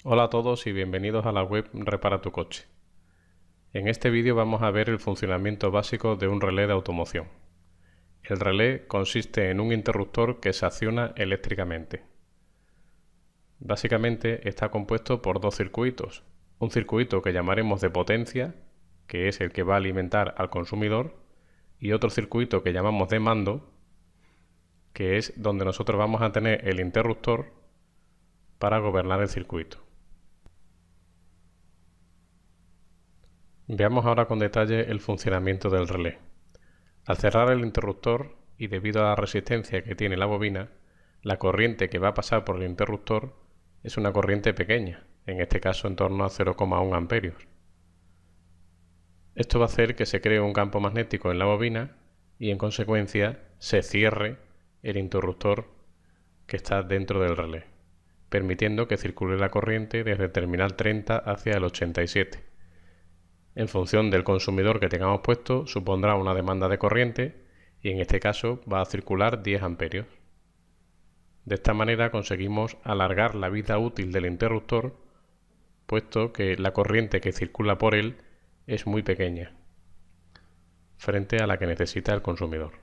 Hola a todos y bienvenidos a la web Repara tu coche. En este vídeo vamos a ver el funcionamiento básico de un relé de automoción. El relé consiste en un interruptor que se acciona eléctricamente. Básicamente está compuesto por dos circuitos. Un circuito que llamaremos de potencia, que es el que va a alimentar al consumidor, y otro circuito que llamamos de mando, que es donde nosotros vamos a tener el interruptor para gobernar el circuito. Veamos ahora con detalle el funcionamiento del relé. Al cerrar el interruptor y debido a la resistencia que tiene la bobina, la corriente que va a pasar por el interruptor es una corriente pequeña, en este caso en torno a 0,1 amperios. Esto va a hacer que se cree un campo magnético en la bobina y en consecuencia se cierre el interruptor que está dentro del relé, permitiendo que circule la corriente desde el terminal 30 hacia el 87. En función del consumidor que tengamos puesto, supondrá una demanda de corriente y en este caso va a circular 10 amperios. De esta manera conseguimos alargar la vida útil del interruptor, puesto que la corriente que circula por él es muy pequeña, frente a la que necesita el consumidor.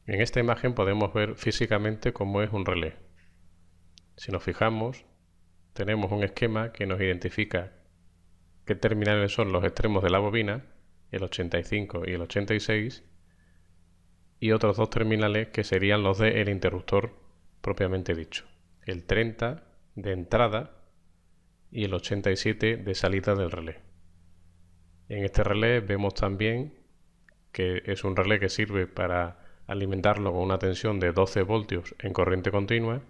En esta imagen podemos ver físicamente cómo es un relé. Si nos fijamos, tenemos un esquema que nos identifica qué terminales son los extremos de la bobina, el 85 y el 86, y otros dos terminales que serían los del interruptor propiamente dicho, el 30 de entrada y el 87 de salida del relé. En este relé vemos también que es un relé que sirve para alimentarlo con una tensión de 12 voltios en corriente continua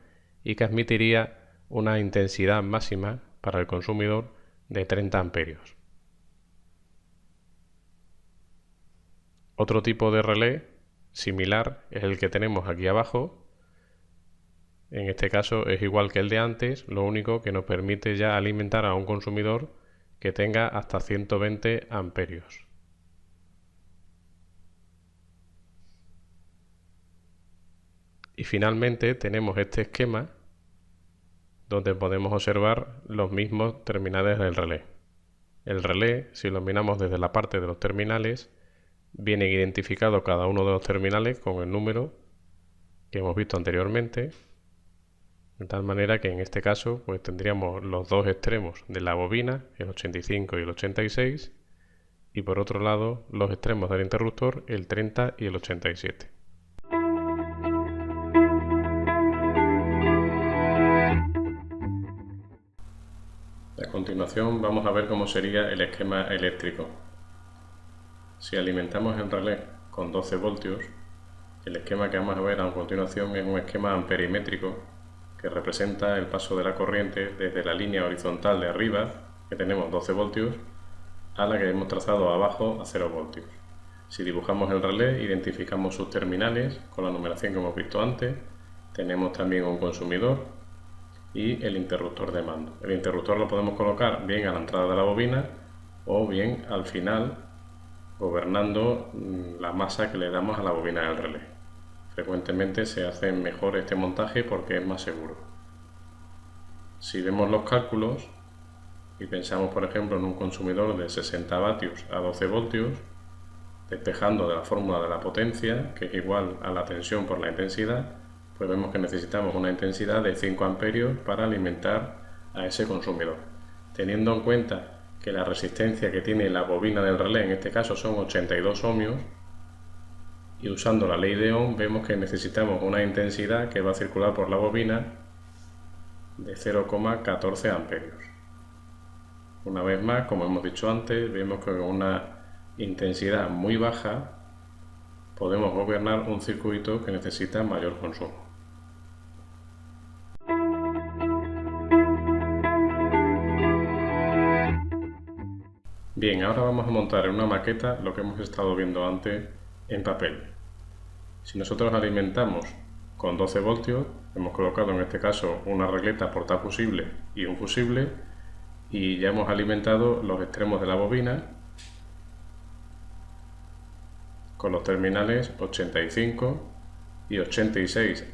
y que admitiría una intensidad máxima para el consumidor de 30 amperios. Otro tipo de relé similar es el que tenemos aquí abajo. En este caso es igual que el de antes, lo único que nos permite ya alimentar a un consumidor que tenga hasta 120 amperios. Y finalmente tenemos este esquema donde podemos observar los mismos terminales del relé. El relé, si lo miramos desde la parte de los terminales, viene identificado cada uno de los terminales con el número que hemos visto anteriormente, de tal manera que en este caso pues tendríamos los dos extremos de la bobina, el 85 y el 86, y por otro lado los extremos del interruptor, el 30 y el 87. A continuación vamos a ver cómo sería el esquema eléctrico. Si alimentamos el relé con 12 voltios, el esquema que vamos a ver a continuación es un esquema amperimétrico que representa el paso de la corriente desde la línea horizontal de arriba, que tenemos 12 voltios, a la que hemos trazado abajo a 0 voltios. Si dibujamos el relé, identificamos sus terminales con la numeración que hemos visto antes. Tenemos también un consumidor y el interruptor de mando. El interruptor lo podemos colocar bien a la entrada de la bobina o bien al final, gobernando la masa que le damos a la bobina del relé. Frecuentemente se hace mejor este montaje porque es más seguro. Si vemos los cálculos y pensamos por ejemplo en un consumidor de 60 vatios a 12 voltios, despejando de la fórmula de la potencia, que es igual a la tensión por la intensidad, pues vemos que necesitamos una intensidad de 5 amperios para alimentar a ese consumidor. Teniendo en cuenta que la resistencia que tiene la bobina del relé en este caso son 82 ohmios, y usando la ley de Ohm vemos que necesitamos una intensidad que va a circular por la bobina de 0,14 amperios. Una vez más, como hemos dicho antes, vemos que con una intensidad muy baja podemos gobernar un circuito que necesita mayor consumo. Bien, ahora vamos a montar en una maqueta lo que hemos estado viendo antes en papel. Si nosotros alimentamos con 12 voltios, hemos colocado en este caso una regleta portafusible y un fusible, y ya hemos alimentado los extremos de la bobina con los terminales 85 y 86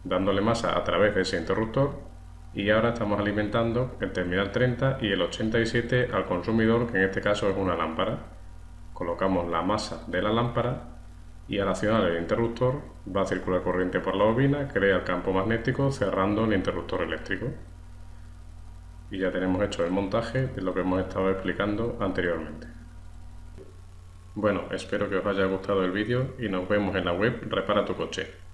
dándole masa a través de ese interruptor, y ahora estamos alimentando el terminal 30 y el 87 al consumidor, que en este caso es una lámpara. Colocamos la masa de la lámpara y al accionar el interruptor va a circular corriente por la bobina, crea el campo magnético cerrando el interruptor eléctrico. Y ya tenemos hecho el montaje de lo que hemos estado explicando anteriormente. Bueno, espero que os haya gustado el vídeo y nos vemos en la web Repara tu Coche.